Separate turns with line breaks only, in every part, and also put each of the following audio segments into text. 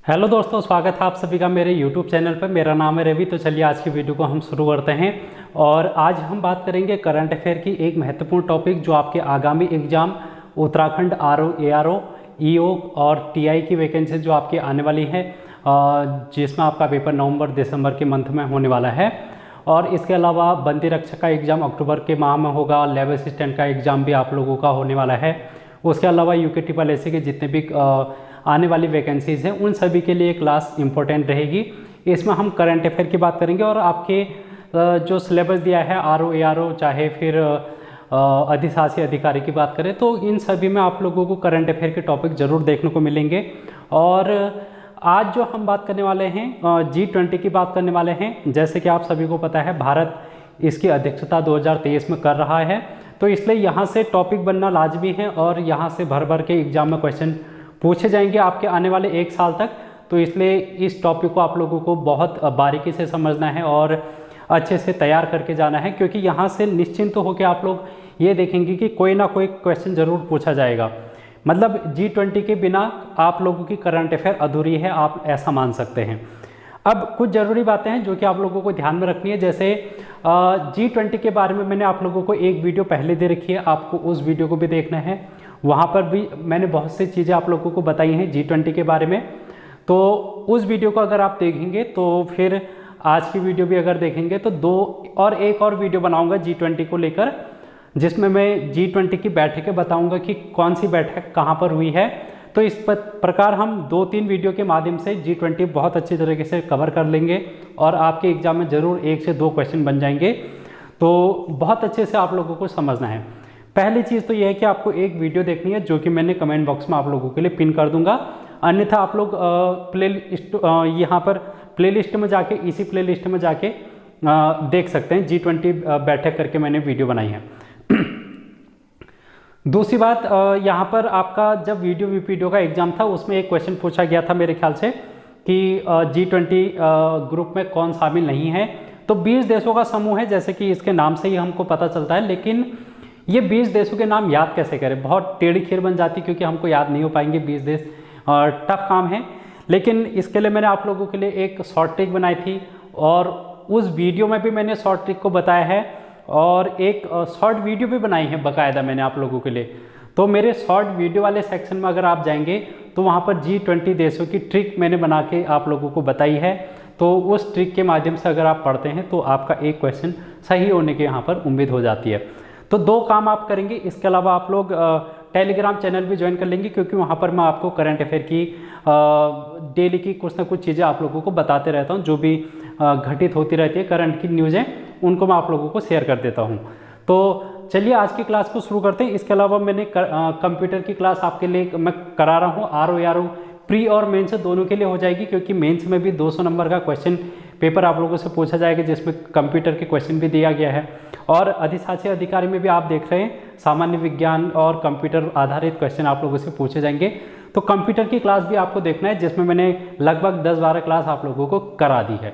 Hello दोस्तों, स्वागत है आप सभी का मेरे YouTube चैनल पर। मेरा नाम है रवि। तो चलिए आज की वीडियो को हम शुरू करते हैं। और आज हम बात करेंगे करंट अफेयर की एक महत्वपूर्ण टॉपिक जो आपके आगामी exam Uttarakhand RO, ARO, EO और टीआई की वैकेंसी जो आपकी आने वाली है, जिसमें आपका पेपर नवंबर दिसंबर के मंथ में होने वाला है। और इसके अलावा बंदी रक्षक का एग्ज़ाम अक्टूबर के माह में होगा। लैब असिस्टेंट का एग्ज़ाम भी आप लोगों का होने वाला है। उसके अलावा यूके के जितने भी आने वाली वैकेंसीज़ हैं उन सभी के लिए क्लास इंपॉर्टेंट रहेगी। इसमें हम करंट अफेयर की बात करेंगे और आपके जो सिलेबस दिया है आरओ, एआरओ, चाहे फिर अधिशासी अधिकारी की बात करें तो इन सभी में आप लोगों को करंट अफेयर के टॉपिक ज़रूर देखने को मिलेंगे। और आज जो हम बात करने वाले हैं G20 की बात करने वाले हैं। जैसे कि आप सभी को पता है भारत इसकी अध्यक्षता 2023 में कर रहा है, तो इसलिए यहाँ से टॉपिक बनना लाजमी है और यहाँ से भर भर के एग्जाम में क्वेश्चन पूछे जाएंगे आपके आने वाले एक साल तक। तो इसलिए इस टॉपिक को आप लोगों को बहुत बारीकी से समझना है और अच्छे से तैयार करके जाना है, क्योंकि यहाँ से निश्चिंत होकर आप लोग ये देखेंगे कि कोई ना कोई क्वेश्चन ज़रूर पूछा जाएगा। मतलब G20 के बिना आप लोगों की करंट अफेयर अधूरी है, आप ऐसा मान सकते हैं। अब कुछ ज़रूरी बातें हैं जो कि आप लोगों को ध्यान में रखनी है। जैसे G20 के बारे में मैंने आप लोगों को एक वीडियो पहले दे रखी है, आपको उस वीडियो को भी देखना है। वहाँ पर भी मैंने बहुत सी चीज़ें आप लोगों को बताई हैं G20 के बारे में। तो उस वीडियो को अगर आप देखेंगे तो फिर आज की वीडियो भी अगर देखेंगे तो एक और वीडियो बनाऊंगा G20 को लेकर, जिसमें मैं G20 की बैठकें बताऊंगा कि कौन सी बैठक कहाँ पर हुई है। तो इस प्रकार हम 2-3 वीडियो के माध्यम से G20 बहुत अच्छी तरीके से कवर कर लेंगे और आपके एग्जाम में ज़रूर 1 से 2 क्वेश्चन बन जाएंगे। तो बहुत अच्छे से आप लोगों को समझना है। पहली चीज़ तो यह है कि आपको एक वीडियो देखनी है जो कि मैंने कमेंट बॉक्स में आप लोगों के लिए पिन कर दूंगा। अन्यथा आप लोग यहाँ पर प्लेलिस्ट में जाके, इसी प्लेलिस्ट में जाके देख सकते हैं। G20 बैठक करके मैंने वीडियो बनाई है। दूसरी बात, यहाँ पर आपका जब वीडियो का एग्जाम था उसमें एक क्वेश्चन पूछा गया था मेरे ख्याल से कि G20 ग्रुप में कौन शामिल नहीं है। तो 20 देशों का समूह है, जैसे कि इसके नाम से ही हमको पता चलता है। लेकिन ये 20 देशों के नाम याद कैसे करें, बहुत टेढ़ी खीर बन जाती, क्योंकि हमको याद नहीं हो पाएंगे 20 देश, और टफ काम है। लेकिन इसके लिए मैंने आप लोगों के लिए एक शॉर्ट ट्रिक बनाई थी और उस वीडियो में भी मैंने शॉर्ट ट्रिक को बताया है और एक शॉर्ट वीडियो भी बनाई है बाकायदा मैंने आप लोगों के लिए। तो मेरे शॉर्ट वीडियो वाले सेक्शन में अगर आप जाएंगे तो वहाँ पर G20 देशों की ट्रिक मैंने बना के आप लोगों को बताई है। तो उस ट्रिक के माध्यम से अगर आप पढ़ते हैं तो आपका एक क्वेश्चन सही होने की यहाँ पर उम्मीद हो जाती है। तो 2 काम आप करेंगे। इसके अलावा आप लोग टेलीग्राम चैनल भी ज्वाइन कर लेंगे, क्योंकि वहाँ पर मैं आपको करंट अफेयर की डेली की कुछ ना कुछ चीज़ें आप लोगों को बताते रहता हूँ। जो भी घटित होती रहती है करंट की न्यूज़ें, उनको मैं आप लोगों को शेयर कर देता हूँ। तो चलिए आज की क्लास को शुरू करते हैं। इसके अलावा मैंने कंप्यूटर की क्लास आपके लिए मैं करा रहा हूँ। आरओ प्री और मेंस दोनों के लिए हो जाएगी, क्योंकि मेंस में भी 200 नंबर का क्वेश्चन पेपर आप लोगों से पूछा जाएगा, जिसमें कंप्यूटर के क्वेश्चन भी दिया गया है। और अधिशासी अधिकारी में भी आप देख रहे हैं सामान्य विज्ञान और कंप्यूटर आधारित क्वेश्चन आप लोगों से पूछे जाएंगे। तो कंप्यूटर की क्लास भी आपको देखना है, जिसमें मैंने लगभग 10-12 क्लास आप लोगों को करा दी है।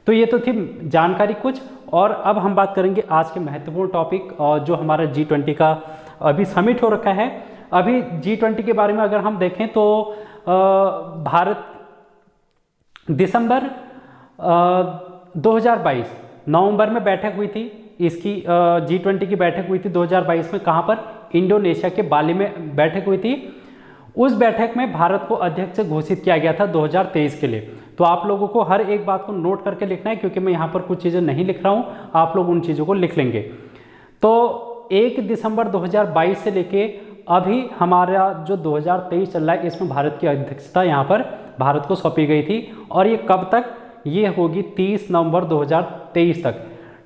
तो ये तो थी जानकारी कुछ। और अब हम बात करेंगे आज के महत्वपूर्ण टॉपिक, और जो हमारा G20 का अभी समिट हो रखा है। अभी G20 के बारे में अगर हम देखें तो भारत दिसंबर 2022 नवंबर में बैठक हुई थी। इसकी G20 की बैठक हुई थी 2022 में। कहाँ पर? इंडोनेशिया के बाली में बैठक हुई थी। उस बैठक में भारत को अध्यक्ष घोषित किया गया था 2023 के लिए। तो आप लोगों को हर एक बात को नोट करके लिखना है, क्योंकि मैं यहाँ पर कुछ चीज़ें नहीं लिख रहा हूँ, आप लोग उन चीज़ों को लिख लेंगे। तो 1 दिसंबर 2022 से लेके अभी हमारा जो 2023 चल रहा है, इसमें भारत की अध्यक्षता यहाँ पर भारत को सौंपी गई थी। और ये कब तक? ये होगी 30 नवंबर 2023 तक।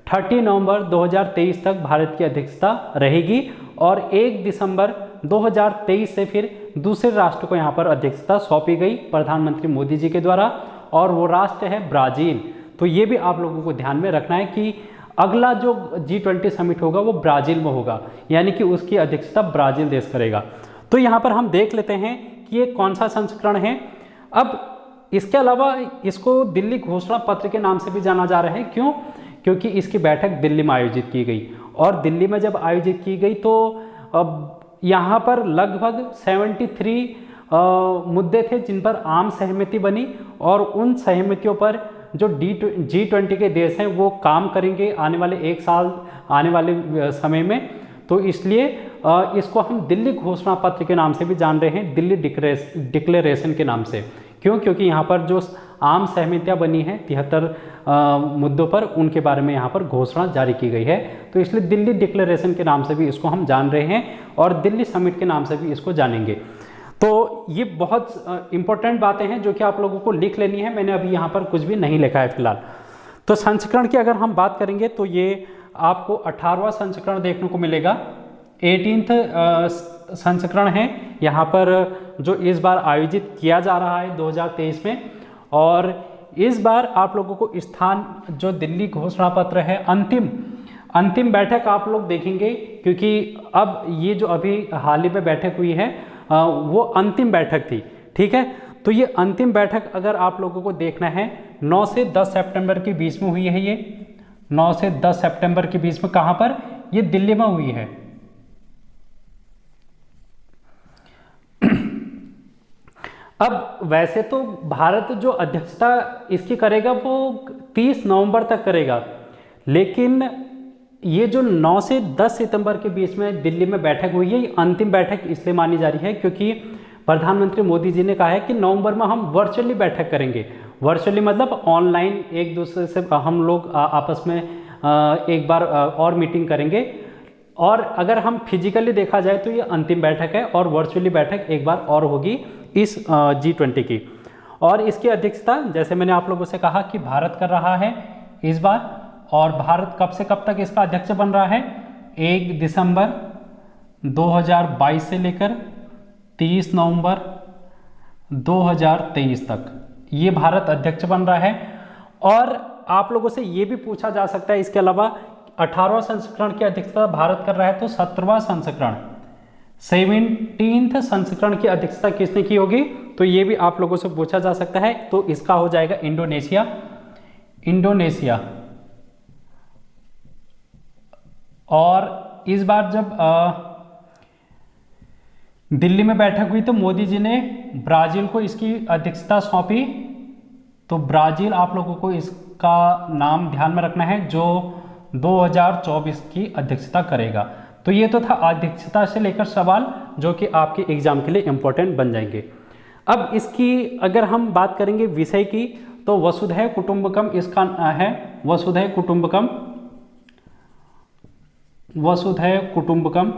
30 नवंबर 2023 तक भारत की अध्यक्षता रहेगी। और 1 दिसंबर 2023 से फिर दूसरे राष्ट्र को यहाँ पर अध्यक्षता सौंपी गई प्रधानमंत्री मोदी जी के द्वारा, और वो राष्ट्र है ब्राज़ील। तो ये भी आप लोगों को ध्यान में रखना है कि अगला जो G20 समिट होगा वो ब्राज़ील में होगा, यानी कि उसकी अध्यक्षता ब्राज़ील देश करेगा। तो यहाँ पर हम देख लेते हैं कि ये कौन सा संस्करण है। अब इसके अलावा इसको दिल्ली घोषणा पत्र के नाम से भी जाना जा रहा है। क्यों? क्योंकि इसकी बैठक दिल्ली में आयोजित की गई, और दिल्ली में जब आयोजित की गई तो अब यहाँ पर लगभग 73 मुद्दे थे जिन पर आम सहमति बनी, और उन सहमतियों पर जो G20 के देश हैं वो काम करेंगे आने वाले 1 साल आने वाले समय में। तो इसलिए इसको हम दिल्ली घोषणा पत्र के नाम से भी जान रहे हैं, दिल्ली डिक्लेरेशन के नाम से। क्यों? क्योंकि यहाँ पर जो आम सहमतियाँ बनी हैं 73 मुद्दों पर, उनके बारे में यहाँ पर घोषणा जारी की गई है। तो इसलिए दिल्ली डिक्लेरेशन के नाम से भी इसको हम जान रहे हैं, और दिल्ली समिट के नाम से भी इसको जानेंगे। तो ये बहुत इंपॉर्टेंट बातें हैं जो कि आप लोगों को लिख लेनी है। मैंने अभी यहाँ पर कुछ भी नहीं लिखा है फिलहाल। तो संस्करण की अगर हम बात करेंगे तो ये आपको 18वां संस्करण देखने को मिलेगा। 18th संस्करण है यहाँ पर जो इस बार आयोजित किया जा रहा है 2023 में। और इस बार आप लोगों को स्थान जो दिल्ली घोषणा पत्र है अंतिम बैठक आप लोग देखेंगे, क्योंकि अब ये जो अभी हाल ही में बैठक हुई है वो अंतिम बैठक थी। ठीक है, तो ये अंतिम बैठक अगर आप लोगों को देखना है 9 से 10 सितंबर के बीच में हुई है। ये 9 से 10 सितंबर के बीच में कहाँ पर? ये दिल्ली में हुई है। अब वैसे तो भारत जो अध्यक्षता इसकी करेगा वो 30 नवंबर तक करेगा, लेकिन ये जो 9 से 10 सितंबर के बीच में दिल्ली में बैठक हुई है, ये अंतिम बैठक इसलिए मानी जा रही है क्योंकि प्रधानमंत्री मोदी जी ने कहा है कि नवंबर में हम वर्चुअली बैठक करेंगे। वर्चुअली मतलब ऑनलाइन एक दूसरे से हम लोग आपस में एक बार और मीटिंग करेंगे। और अगर हम फिजिकली देखा जाए तो ये अंतिम बैठक है, और वर्चुअली बैठक एक बार और होगी इस G20 की। और इसकी अध्यक्षता जैसे मैंने आप लोगों से कहा कि भारत कर रहा है इस बार। और भारत कब से कब तक इसका अध्यक्ष बन रहा है? 1 दिसंबर 2022 से लेकर 30 नवंबर 2023 तक ये भारत अध्यक्ष बन रहा है। और आप लोगों से ये भी पूछा जा सकता है इसके अलावा 18वां संस्करण की अध्यक्षता भारत कर रहा है, तो 17वां संस्करण 17th संस्करण की अध्यक्षता किसने की होगी? तो ये भी आप लोगों से पूछा जा सकता है। तो इसका हो जाएगा इंडोनेशिया। और इस बार जब दिल्ली में बैठक हुई तो मोदी जी ने ब्राजील को इसकी अध्यक्षता सौंपी। तो ब्राजील आप लोगों को इसका नाम ध्यान में रखना है, जो 2024 की अध्यक्षता करेगा। तो ये तो था अध्यक्षता से लेकर सवाल जो कि आपके एग्जाम के लिए इंपॉर्टेंट बन जाएंगे। अब इसकी अगर हम बात करेंगे विषय की, तो वसुधैव कुटुंबकम इसका है। वसुधैव कुटुंबकम।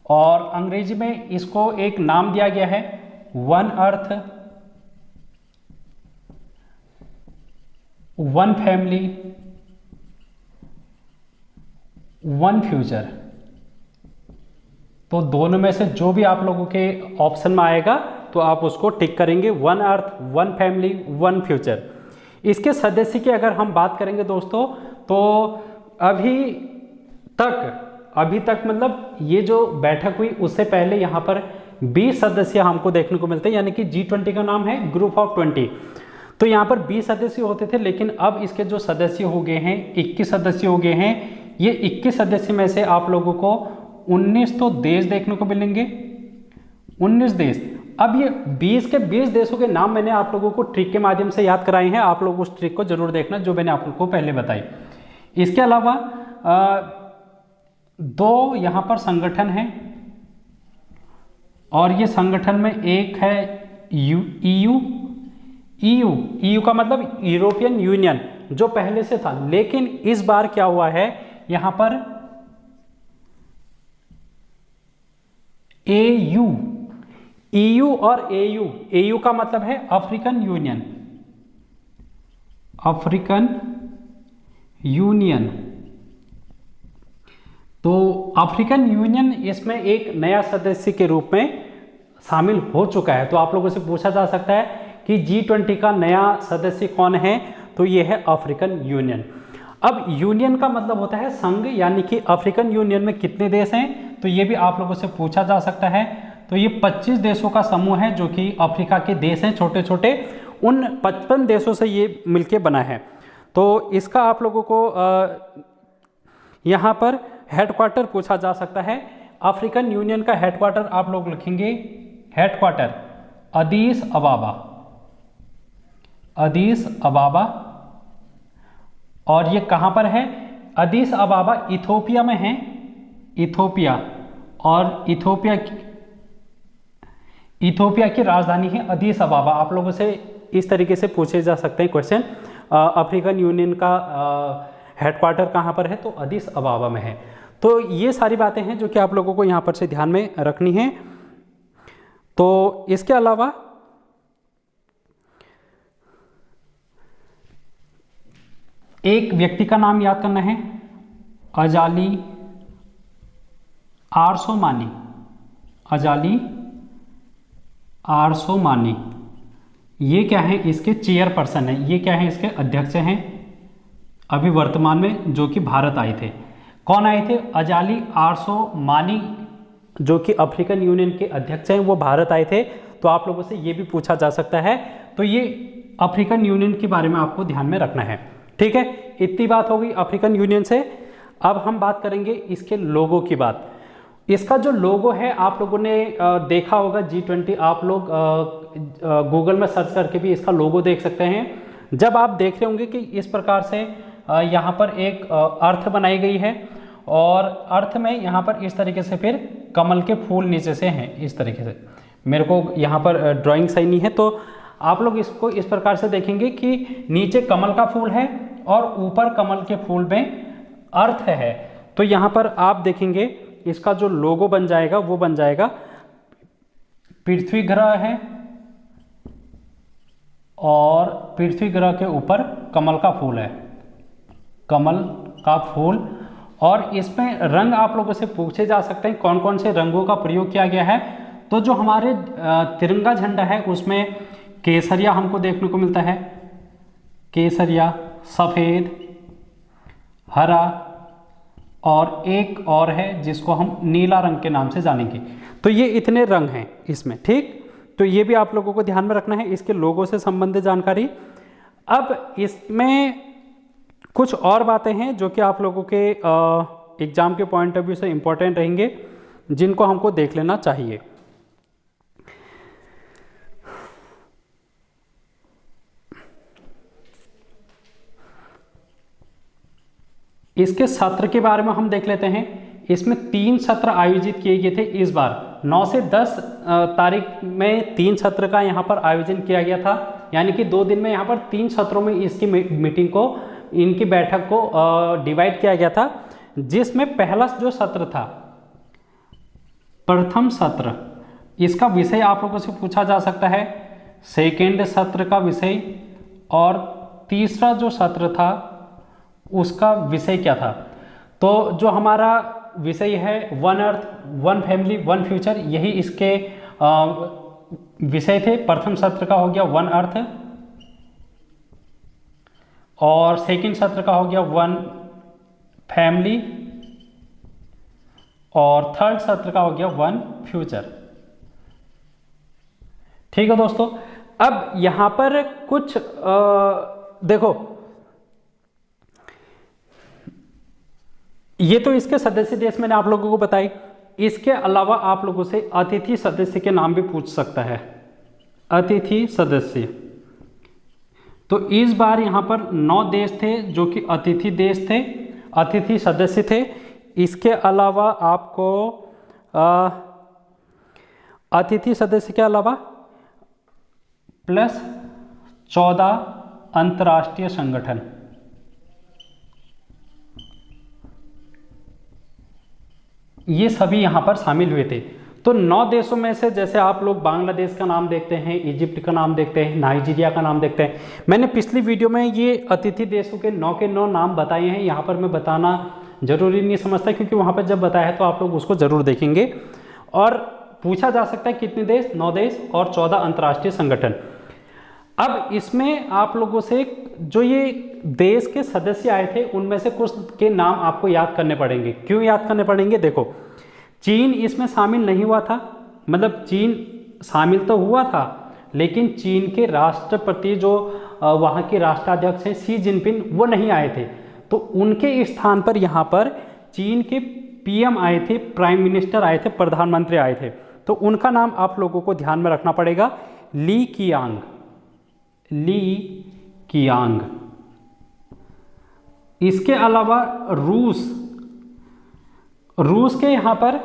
और अंग्रेजी में इसको एक नाम दिया गया है one earth, one family, one future. तो दोनों में से जो भी आप लोगों के ऑप्शन में आएगा तो आप उसको टिक करेंगे। One earth, one family, one future. इसके सदस्य की अगर हम बात करेंगे दोस्तों, तो अभी तक मतलब ये जो बैठक हुई उससे पहले यहाँ पर 20 सदस्य हमको देखने को मिलते हैं, यानी कि G20 का नाम है ग्रुप ऑफ 20। तो यहाँ पर 20 सदस्य होते थे, लेकिन अब इसके जो सदस्य हो गए हैं 21 सदस्य हो गए हैं। ये 21 सदस्य में से आप लोगों को 19 तो देश देखने को मिलेंगे, 19 देश। अब ये 20 के 20 देशों के नाम मैंने आप लोगों को ट्रिक के माध्यम से याद कराए हैं। आप लोग उस ट्रिक को जरूर देखना जो मैंने आप लोगों को पहले बताई। इसके अलावा 2 यहाँ पर संगठन हैं, और ये संगठन में एक है EU का मतलब यूरोपियन यूनियन, जो पहले से था। लेकिन इस बार क्या हुआ है यहाँ पर EU और AU का मतलब है अफ्रीकन यूनियन। तो अफ्रीकन यूनियन इसमें एक नया सदस्य के रूप में शामिल हो चुका है। तो आप लोगों से पूछा जा सकता है कि G20 का नया सदस्य कौन है? तो ये है अफ्रीकन यूनियन। अब यूनियन का मतलब होता है संघ, यानी कि अफ्रीकन यूनियन में कितने देश हैं? तो ये भी आप लोगों से पूछा जा सकता है। तो ये 25 देशों का समूह है जो कि अफ्रीका के देश हैं छोटे छोटे। उन 55 देशों से ये मिलके बना है। तो इसका आप लोगों को यहाँ पर हेडक्वार्टर पूछा जा सकता है। अफ्रीकन यूनियन का हेडक्वार्टर आप लोग लिखेंगे, हेडक्वार्टर अदीस अबाबा, अदीस अबाबा। और ये कहाँ पर है? अदीस अबाबा इथोपिया में है, इथोपिया। और इथोपिया की राजधानी है अदीस अबाबा। आप लोगों से इस तरीके से पूछे जा सकते हैं क्वेश्चन, अफ्रीकन यूनियन का हेडक्वार्टर कहाँ पर है? तो अदीस अबाबा में है। तो ये सारी बातें हैं जो कि आप लोगों को यहाँ पर से ध्यान में रखनी है। तो इसके अलावा एक व्यक्ति का नाम याद करना है, अजाली आर्सोमानी, अजाली आर्सोमानी। ये क्या है? इसके चेयरपर्सन है, ये क्या है? इसके अध्यक्ष हैं अभी वर्तमान में, जो कि भारत आए थे। कौन आए थे? अजाली आर्सोमानी, जो कि अफ्रीकन यूनियन के अध्यक्ष हैं, वो भारत आए थे। तो आप लोगों से ये भी पूछा जा सकता है। तो ये अफ्रीकन यूनियन के बारे में आपको ध्यान में रखना है, ठीक है। इतनी बात हो गई अफ्रीकन यूनियन से। अब हम बात करेंगे इसके लोगो की बात। इसका जो लोगो है आप लोगों ने देखा होगा, G20, आप लोग गूगल में सर्च करके भी इसका लोगो देख सकते हैं। जब आप देख रहे होंगे कि इस प्रकार से यहाँ पर एक अर्थ बनाई गई है, और अर्थ में यहाँ पर इस तरीके से फिर कमल के फूल नीचे से हैं, इस तरीके से। मेरे को यहाँ पर ड्राइंग सही नहीं है, तो आप लोग इसको इस प्रकार से देखेंगे कि नीचे कमल का फूल है और ऊपर कमल के फूल में अर्थ है। तो यहाँ पर आप देखेंगे इसका जो लोगो बन जाएगा वो बन जाएगा, पृथ्वी ग्रह है और पृथ्वी ग्रह के ऊपर कमल का फूल है, कमल का फूल। और इसमें रंग आप लोगों से पूछे जा सकते हैं कौन कौन से रंगों का प्रयोग किया गया है। तो जो हमारे तिरंगा झंडा है उसमें केसरिया हमको देखने को मिलता है, केसरिया, सफ़ेद, हरा, और एक और है जिसको हम नीला रंग के नाम से जानेंगे। तो ये इतने रंग हैं इसमें, ठीक। तो ये भी आप लोगों को ध्यान में रखना है, इसके लोगों से संबंधित जानकारी। अब इसमें कुछ और बातें हैं जो कि आप लोगों के एग्जाम के पॉइंट ऑफ व्यू से इम्पोर्टेंट रहेंगे, जिनको हमको देख लेना चाहिए। इसके सत्र के बारे में हम देख लेते हैं। इसमें 3 सत्र आयोजित किए गए थे इस बार। 9 से 10 तारीख में 3 सत्र का यहाँ पर आयोजन किया गया था, यानी कि 2 दिन में यहाँ पर 3 सत्रों में इसकी मीटिंग को, इनकी बैठक को डिवाइड किया गया था। जिसमें पहला जो सत्र था, प्रथम सत्र, इसका विषय आप लोगों से पूछा जा सकता है, सेकेंड सत्र का विषय, और तीसरा जो सत्र था उसका विषय क्या था। तो जो हमारा विषय है one earth, one family, one future, यही इसके विषय थे। प्रथम सत्र का हो गया वन अर्थ, और सेकंड सत्र का हो गया वन फैमिली, और थर्ड सत्र का हो गया वन फ्यूचर। ठीक है दोस्तों। अब यहां पर कुछ देखो, ये तो इसके सदस्य देश मैंने आप लोगों को बताई। इसके अलावा आप लोगों से अतिथि सदस्य के नाम भी पूछ सकता है, अतिथि सदस्य। तो इस बार यहाँ पर 9 देश थे जो कि अतिथि देश थे, अतिथि सदस्य थे। इसके अलावा आपको अतिथि सदस्य के अलावा प्लस 14 अंतर्राष्ट्रीय संगठन, ये सभी यहाँ पर शामिल हुए थे। तो 9 देशों में से जैसे आप लोग बांग्लादेश का नाम देखते हैं, इजिप्ट का नाम देखते हैं, नाइजीरिया का नाम देखते हैं। मैंने पिछली वीडियो में ये अतिथि देशों के 9 के 9 नाम बताए हैं। यहाँ पर मैं बताना जरूरी नहीं समझता, क्योंकि वहाँ पर जब बताया है तो आप लोग उसको जरूर देखेंगे। और पूछा जा सकता है कितने देश, 9 देश और 14 अंतर्राष्ट्रीय संगठन। अब इसमें आप लोगों से जो ये देश के सदस्य आए थे उनमें से कुछ के नाम आपको याद करने पड़ेंगे। क्यों याद करने पड़ेंगे? देखो, चीन इसमें शामिल नहीं हुआ था, मतलब चीन शामिल तो हुआ था, लेकिन चीन के राष्ट्रपति जो वहाँ के राष्ट्राध्यक्ष हैं शी जिनपिंग, वो नहीं आए थे। तो उनके स्थान पर यहाँ पर चीन के पीएम आए थे, प्राइम मिनिस्टर आए थे, प्रधानमंत्री आए थे, तो उनका नाम आप लोगों को ध्यान में रखना पड़ेगा, ली कियांग। ली कियांग। इसके अलावा रूस के यहाँ पर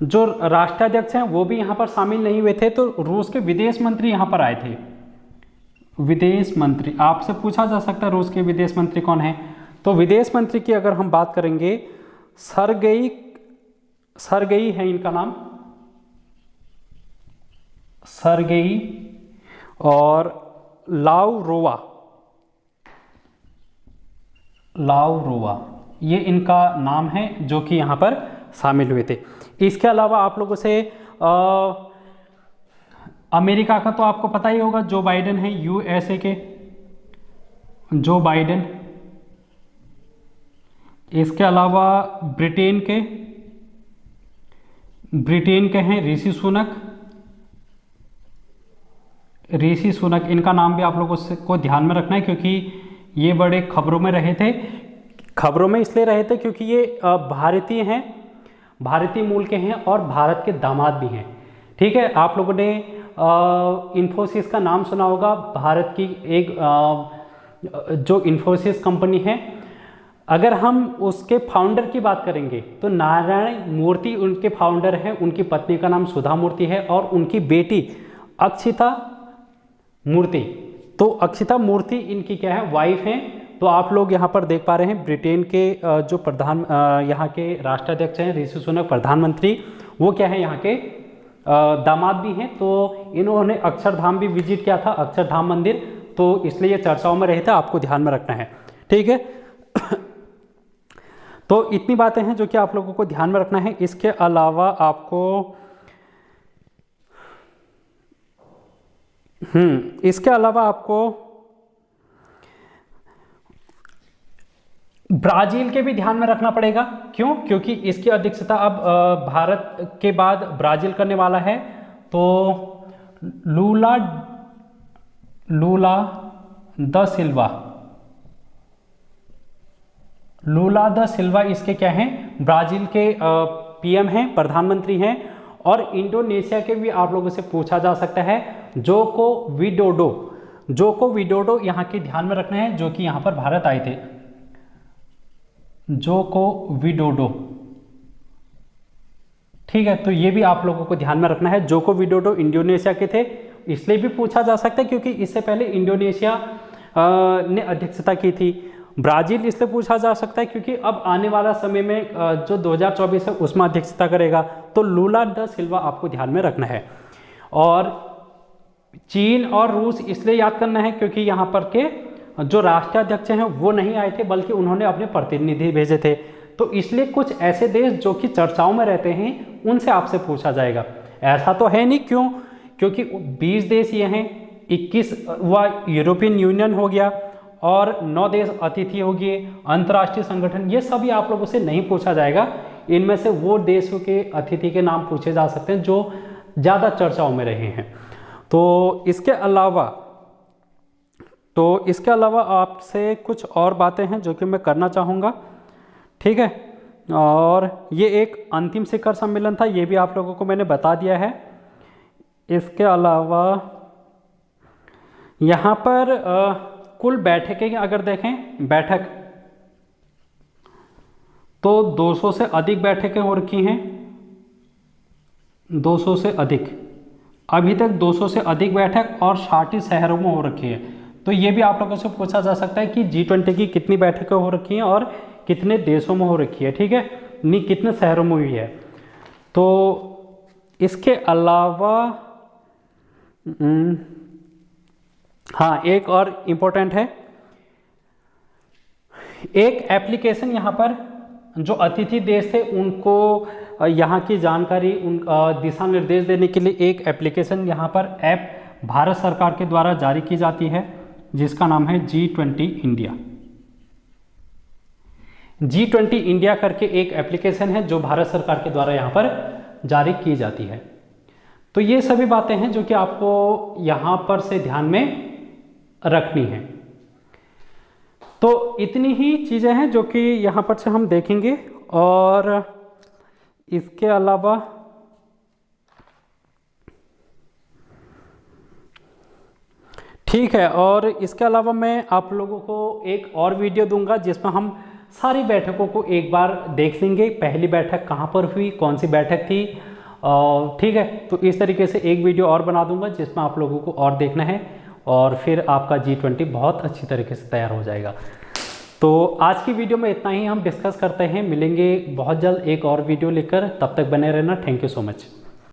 जो राष्ट्राध्यक्ष हैं वो भी यहाँ पर शामिल नहीं हुए थे, तो रूस के विदेश मंत्री यहाँ पर आए थे। विदेश मंत्री, आपसे पूछा जा सकता है रूस के विदेश मंत्री कौन है, तो विदेश मंत्री की अगर हम बात करेंगे, सरगेई है इनका नाम, सरगेई, और लावरोवा, ये इनका नाम है जो कि यहाँ पर शामिल हुए थे। इसके अलावा आप लोगों से अमेरिका का तो आपको पता ही होगा, जो बाइडेन है, यूएसए के जो बाइडेन। इसके अलावा ब्रिटेन के हैं ऋषि सुनक। इनका नाम भी आप लोगों को ध्यान में रखना है, क्योंकि ये बड़े खबरों में रहे थे। खबरों में इसलिए रहे थे क्योंकि ये भारतीय हैं, भारतीय मूल के हैं और भारत के दामाद भी हैं। ठीक है, आप लोगों ने इन्फोसिस का नाम सुना होगा, भारत की एक जो इन्फोसिस कंपनी है। अगर हम उसके फाउंडर की बात करेंगे तो नारायण मूर्ति उनके फाउंडर हैं, उनकी पत्नी का नाम सुधा मूर्ति है और उनकी बेटी अक्षिता मूर्ति। तो अक्षिता मूर्ति इनकी क्या है, वाइफ हैं। तो आप लोग यहाँ पर देख पा रहे हैं ब्रिटेन के जो यहाँ के राष्ट्राध्यक्ष हैं ऋषि सुनक, प्रधानमंत्री, वो क्या है यहाँ के दामाद भी हैं। तो इन्होंने अक्षरधाम भी विजिट किया था, अक्षरधाम मंदिर, तो इसलिए ये चर्चाओं में रहे थे, आपको ध्यान में रखना है। ठीक है तो इतनी बातें हैं जो कि आप लोगों को ध्यान में रखना है। इसके अलावा आपको ब्राजील के भी ध्यान में रखना पड़ेगा। क्यों? क्योंकि इसकी अध्यक्षता अब भारत के बाद ब्राजील करने वाला है। तो लूला द सिल्वा इसके क्या हैं, ब्राजील के पीएम हैं, प्रधानमंत्री हैं। और इंडोनेशिया के भी आप लोगों से पूछा जा सकता है, जोको विडोडो यहाँ के ध्यान में रखना है, जो कि यहाँ पर भारत आए थे। जोको विडोडो, ठीक है, तो ये भी आप लोगों को ध्यान में रखना है। जोको विडोडो इंडोनेशिया के थे, इसलिए भी पूछा जा सकता है क्योंकि इससे पहले इंडोनेशिया ने अध्यक्षता की थी। ब्राजील इसलिए पूछा जा सकता है क्योंकि अब आने वाला समय में जो 2024 है उसमें अध्यक्षता करेगा। तो लूला द सिल्वा आपको ध्यान में रखना है। और चीन और रूस इसलिए याद करना है क्योंकि यहाँ पर के जो राष्ट्राध्यक्ष हैं वो नहीं आए थे, बल्कि उन्होंने अपने प्रतिनिधि भेजे थे। तो इसलिए कुछ ऐसे देश जो कि चर्चाओं में रहते हैं उनसे आपसे पूछा जाएगा। ऐसा तो है नहीं, क्यों? क्योंकि 20 देश ये हैं, 21 वह यूरोपियन यूनियन हो गया और 9 देश अतिथि हो गए, अंतर्राष्ट्रीय संगठन, ये सभी आप लोगों से नहीं पूछा जाएगा। इनमें से वो देशों के अतिथि के नाम पूछे जा सकते हैं जो ज़्यादा चर्चाओं में रहे हैं। तो इसके अलावा आपसे कुछ और बातें हैं जो कि मैं करना चाहूँगा। ठीक है, और ये एक अंतिम शिखर सम्मेलन था, ये भी आप लोगों को मैंने बता दिया है। इसके अलावा यहाँ पर कुल बैठकें अगर देखें, बैठक तो 200 से अधिक बैठकें हो रखी हैं, 200 से अधिक, अभी तक 200 से अधिक बैठक और 60 शहरों में हो रखी है। तो ये भी आप लोगों से पूछा जा सकता है कि G20 की कितनी बैठकें हो रखी हैं और कितने देशों में हो रखी है। ठीक है, नहीं कितने शहरों में हुई है। तो इसके अलावा हाँ, एक और इम्पोर्टेंट है, एक एप्लीकेशन यहाँ पर जो अतिथि देश थे उनको यहाँ की जानकारी, दिशा निर्देश देने के लिए एक एप्लीकेशन यहाँ पर ऐप भारत सरकार के द्वारा जारी की जाती है, जिसका नाम है G20 इंडिया। G20 इंडिया करके एक एप्लीकेशन है जो भारत सरकार के द्वारा यहाँ पर जारी की जाती है। तो ये सभी बातें हैं जो कि आपको यहाँ पर से ध्यान में रखनी है। तो इतनी ही चीज़ें हैं जो कि यहाँ पर से हम देखेंगे। और इसके अलावा ठीक है, और इसके अलावा मैं आप लोगों को एक और वीडियो दूंगा जिसमें हम सारी बैठकों को एक बार देख लेंगे। पहली बैठक कहाँ पर हुई, कौन सी बैठक थी, ठीक है। तो इस तरीके से एक वीडियो और बना दूंगा जिसमें आप लोगों को और देखना है, और फिर आपका G20 बहुत अच्छी तरीके से तैयार हो जाएगा। तो आज की वीडियो में इतना ही हम डिस्कस करते हैं, मिलेंगे बहुत जल्द एक और वीडियो लेकर, तब तक बने रहना। Thank you so much.